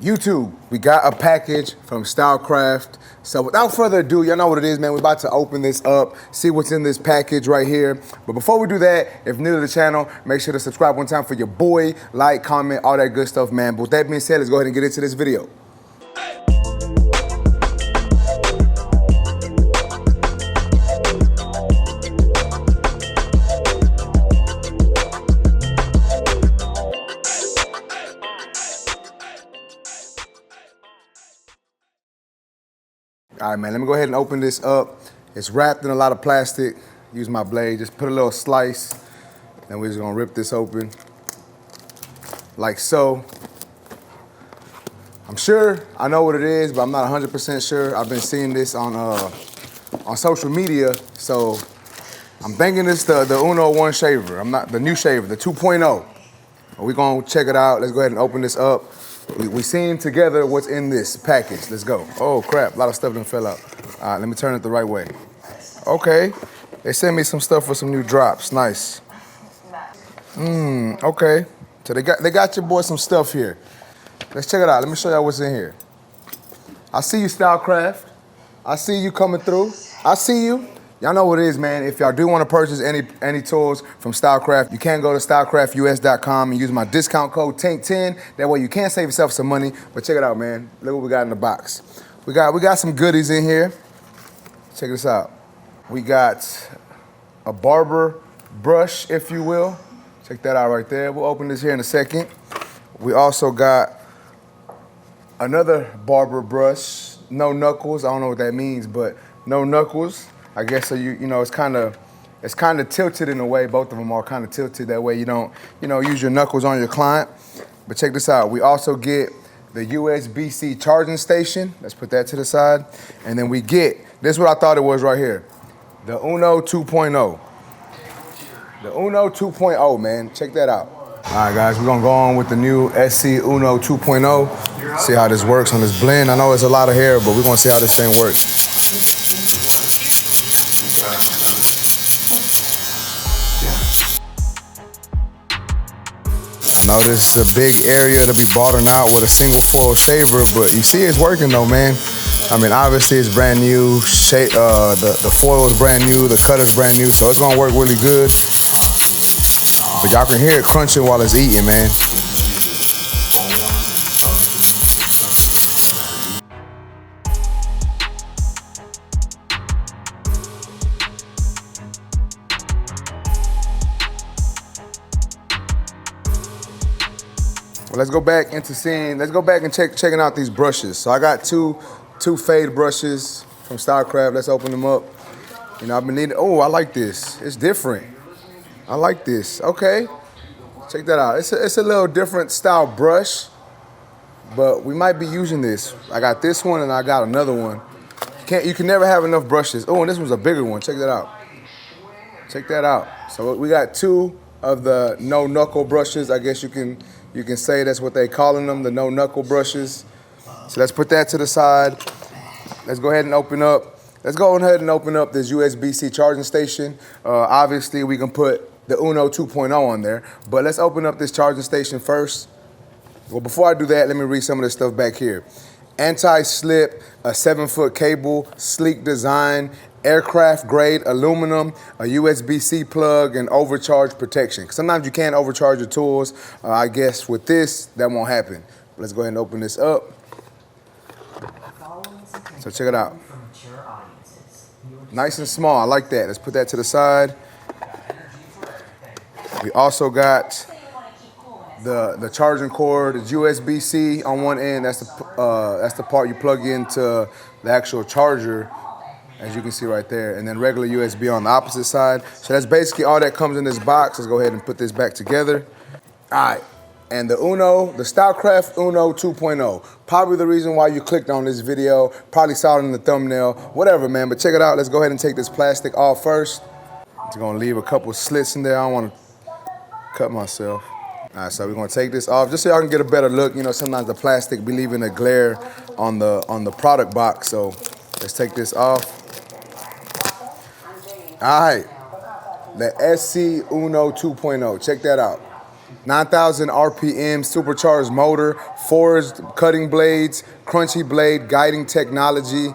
YouTube, we got a package from Stylecraft. So without further ado, y'all know what it is, man. We're about to open this up, see what's in this package right here. But before we do that, if new to the channel, make sure to subscribe one time for your boy, like, comment, all that good stuff, man. But with that being said, let's go ahead and get into this video. All right, man, let me go ahead and open this up. It's wrapped in a lot of plastic. Use my blade, just put a little slice. Then we're just gonna rip this open like so. I'm sure I know what it is, but I'm not 100% sure. I've been seeing this on social media, so I'm thinking it's the Uno 1 shaver. I'm not the new shaver, the 2.0. We're gonna check it out. Let's go ahead and open this up. We seen together what's in this package. Let's go. Oh crap, a lot of stuff done fell out. All right, let me turn it the right way. Okay, they sent me some stuff for some new drops. Nice. Okay. So they got your boy some stuff here. Let's check it out. Let me show y'all what's in here. I see you, Stylecraft. I see you coming through. I see you. Y'all know what it is, man. If y'all do want to purchase any tools from Stylecraft, you can go to stylecraftus.com and use my discount code TANK10. That way you can save yourself some money. But check it out, man. Look what we got in the box. We got some goodies in here. Check this out. We got a barber brush, if you will. Check that out right there. We'll open this here in a second. We also got another barber brush, no knuckles. I don't know what that means, but no knuckles. I guess so you know, it's kind of tilted in a way. Both of them are kind of tilted. That way you don't, use your knuckles on your client. But check this out. We also get the USB-C charging station. Let's put that to the side. And then we get, this is what I thought it was right here, the Uno 2.0. The Uno 2.0, man. Check that out. All right, guys, we're gonna go on with the new SC Uno 2.0. See how this works on this blend. I know it's a lot of hair, but we're gonna see how this thing works. I know this is a big area to be broadened out with a single foil shaver, but you see it's working though, man. I mean, obviously it's brand new. The foil is brand new, the cutter's brand new, so it's gonna work really good. But y'all can hear it crunching while it's eating, man. Well, let's go back and checking out these brushes. So I got two fade brushes from Stylecraft. Let's open them up. I've been needing, oh, I like this. It's different. I like this. Okay, check that out. It's a little different style brush, but we might be using this. I got this one and I got another one. You can never have enough brushes. Oh, and this one's a bigger one. Check that out. Check that out. So we got two of the no knuckle brushes. I guess you can say that's what they calling them, the no knuckle brushes. So let's put that to the side. Let's go ahead and open up. Let's go ahead and open up this USB-C charging station. Obviously, we can put the Uno 2.0 on there, but let's open up this charging station first. Well, before I do that, let me read some of this stuff back here. Anti-slip, a 7-foot cable, sleek design, aircraft grade aluminum, a USB-C plug, and overcharge protection. Sometimes you can't overcharge your tools. I guess with this, that won't happen. Let's go ahead and open this up. So check it out. Nice and small, I like that. Let's put that to the side. We also got the charging cord, the USB-C on one end. That's the part you plug into the actual charger, as you can see right there. And then regular USB on the opposite side. So that's basically all that comes in this box. Let's go ahead and put this back together. All right. And the Stylecraft Uno 2.0. Probably the reason why you clicked on this video. Probably saw it in the thumbnail. Whatever, man. But check it out. Let's go ahead and take this plastic off first. It's gonna leave a couple slits in there. I don't want to cut myself. All right, so we're gonna take this off just so y'all can get a better look. Sometimes the plastic be leaving a glare on the product box. So let's take this off. All right. The SC Uno 2.0. Check that out. 9,000 RPM supercharged motor, forged cutting blades, crunchy blade guiding technology,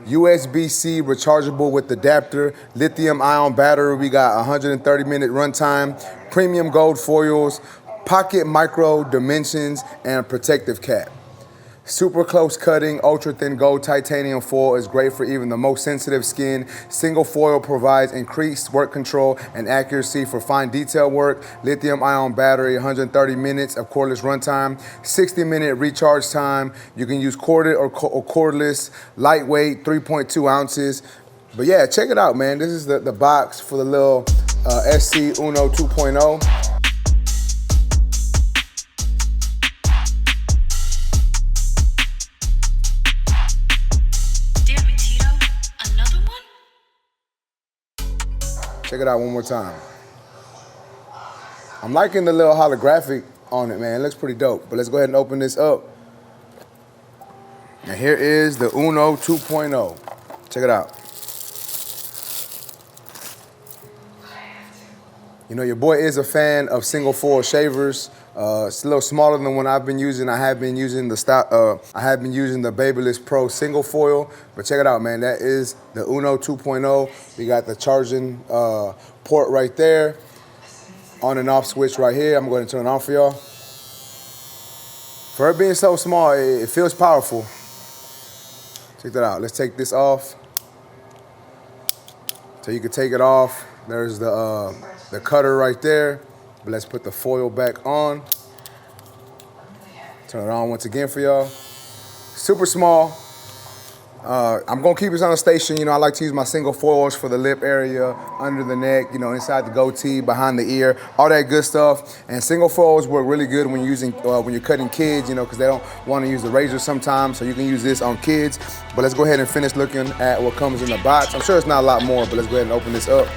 USB-C rechargeable with adapter, lithium-ion battery. We got 130-minute runtime, premium gold foils, pocket micro dimensions, and protective cap. Super close cutting, ultra thin gold titanium foil is great for even the most sensitive skin. Single foil provides increased work control and accuracy for fine detail work. Lithium ion battery, 130 minutes of cordless runtime, 60-minute recharge time. You can use corded or cordless, lightweight, 3.2 ounces. But yeah, check it out, man. This is the box for the little SC Uno 2.0. Check it out one more time. I'm liking the little holographic on it, man. It looks pretty dope. But let's go ahead and open this up. And here is the Uno 2.0. Check it out. You know, your boy is a fan of single foil shavers. It's a little smaller than one I've been using. I have been using the Babyless Pro single foil. But check it out, man. That is the Uno 2.0. We got the charging port right there. On and off switch right here. I'm going to turn it on for y'all. For it being so small, it feels powerful. Check that out. Let's take this off. So you can take it off. There's the cutter right there. But let's put the foil back on. Turn it on once again for y'all. Super small. I'm gonna keep this on the station. You know, I like to use my single foils for the lip area, under the neck, you know, inside the goatee, behind the ear, all that good stuff. And single foils work really good when you're cutting kids, you know, because they don't want to use the razor sometimes. So you can use this on kids. But let's go ahead and finish looking at what comes in the box. I'm sure it's not a lot more, but let's go ahead and open this up.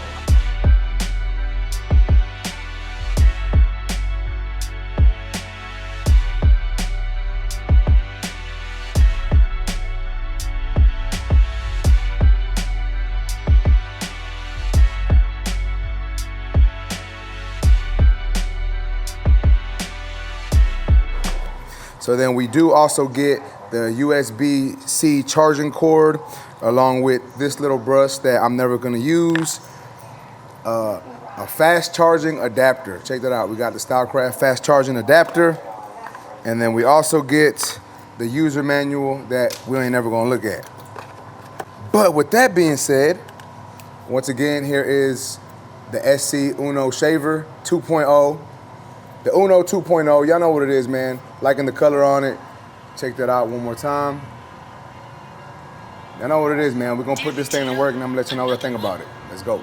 So then we do also get the USB-C charging cord along with this little brush that I'm never gonna use. A fast charging adapter. Check that out. We got the Stylecraft fast charging adapter. And then we also get the user manual that we ain't never gonna look at. But with that being said, once again, here is the SC Uno shaver 2.0. The Uno 2.0, y'all know what it is, man. Liking the color on it. Check that out one more time. Y'all know what it is, man. We're gonna put this thing to work and I'm gonna let you know what I think about it. Let's go.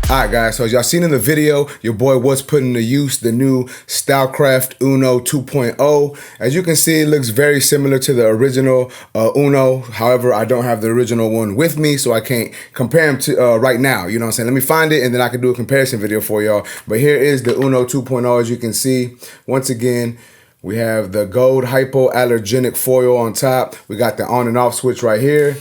All right, guys, so as y'all seen in the video, your boy was putting to use the new Stylecraft Uno 2.0. As you can see, it looks very similar to the original Uno. However, I don't have the original one with me, so I can't compare them to right now. You know what I'm saying? Let me find it, and then I can do a comparison video for y'all. But here is the Uno 2.0, as you can see. Once again, we have the gold hypoallergenic foil on top. We got the on and off switch right here.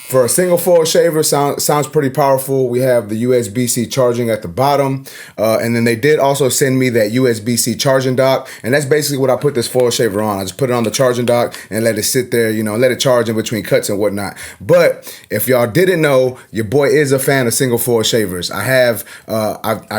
For a single foil shaver, sounds pretty powerful. We have the USB-C charging at the bottom. And then they did also send me that USB-C charging dock. And that's basically what I put this foil shaver on. I just put it on the charging dock and let it sit there, you know, let it charge in between cuts and whatnot. But if y'all didn't know, your boy is a fan of single foil shavers. I've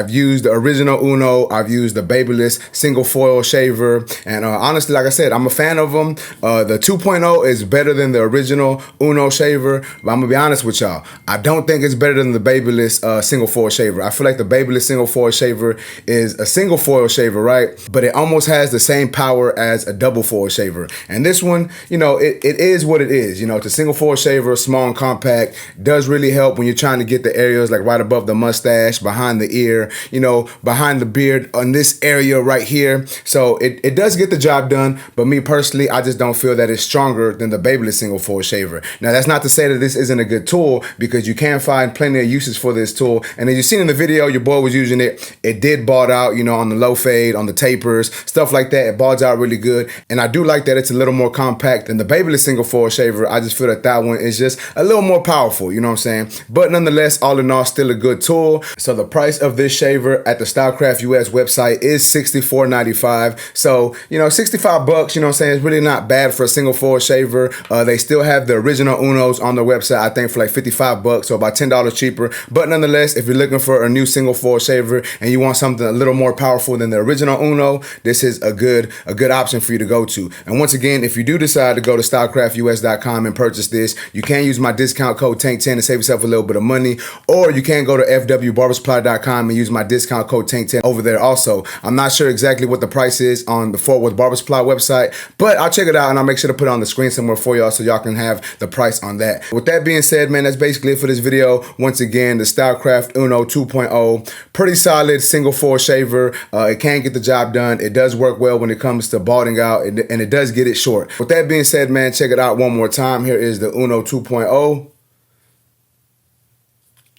used the original Uno. I've used the Babyless single foil shaver. And honestly, like I said, I'm a fan of them. The 2.0 is better than the original Uno shaver. But I'm gonna be honest with y'all. I don't think it's better than the Babyliss single foil shaver. I feel like the Babyliss single foil shaver is a single foil shaver, right? But it almost has the same power as a double foil shaver. And this one, you know, it is what it is. You know, it's a single foil shaver, small and compact, does really help when you're trying to get the areas like right above the mustache, behind the ear, you know, behind the beard, on this area right here. So it does get the job done, but me personally, I just don't feel that it's stronger than the Babyliss single foil shaver. Now, that's not to say that this isn't a good tool, because you can find plenty of uses for this tool. And as you've seen in the video, your boy was using it. It did bald out, you know, on the low fade, on the tapers, stuff like that. It balds out really good. And I do like that it's a little more compact than the Babyliss single foil shaver. I just feel that that one is just a little more powerful, you know what I'm saying? But nonetheless, all in all, still a good tool. So the price of this shaver at the Stylecraft US website is $64.95. So, you know, 65 bucks, you know what I'm saying? It's really not bad for a single foil shaver. They still have the original Unos on their website, I think for like 55 bucks, so about $10 cheaper. But nonetheless, if you're looking for a new single foil shaver and you want something a little more powerful than the original Uno, this is a good option for you to go to. And once again, if you do decide to go to stylecraftus.com and purchase this, you can use my discount code TANK10 to save yourself a little bit of money, or you can go to fwbarbersupply.com and use my discount code TANK10 over there also. I'm not sure exactly what the price is on the Fort Worth Barber Supply website, but I'll check it out and I'll make sure to put it on the screen somewhere for y'all so y'all can have the price on that. With that being said, man, that's basically it for this video. Once again, the Stylecraft Uno 2.0, pretty solid single foil shaver. It can get the job done. It does work well when it comes to balding out, and it does get it short. With that being said, man, check it out one more time. Here is the Uno 2.0.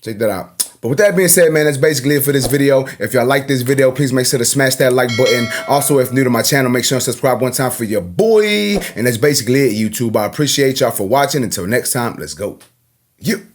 Check that out. But with that being said, man, that's basically it for this video. If y'all like this video, please make sure to smash that like button. Also, if new to my channel, make sure to subscribe one time for your boy. And that's basically it, YouTube. I appreciate y'all for watching. Until next time, let's go. You.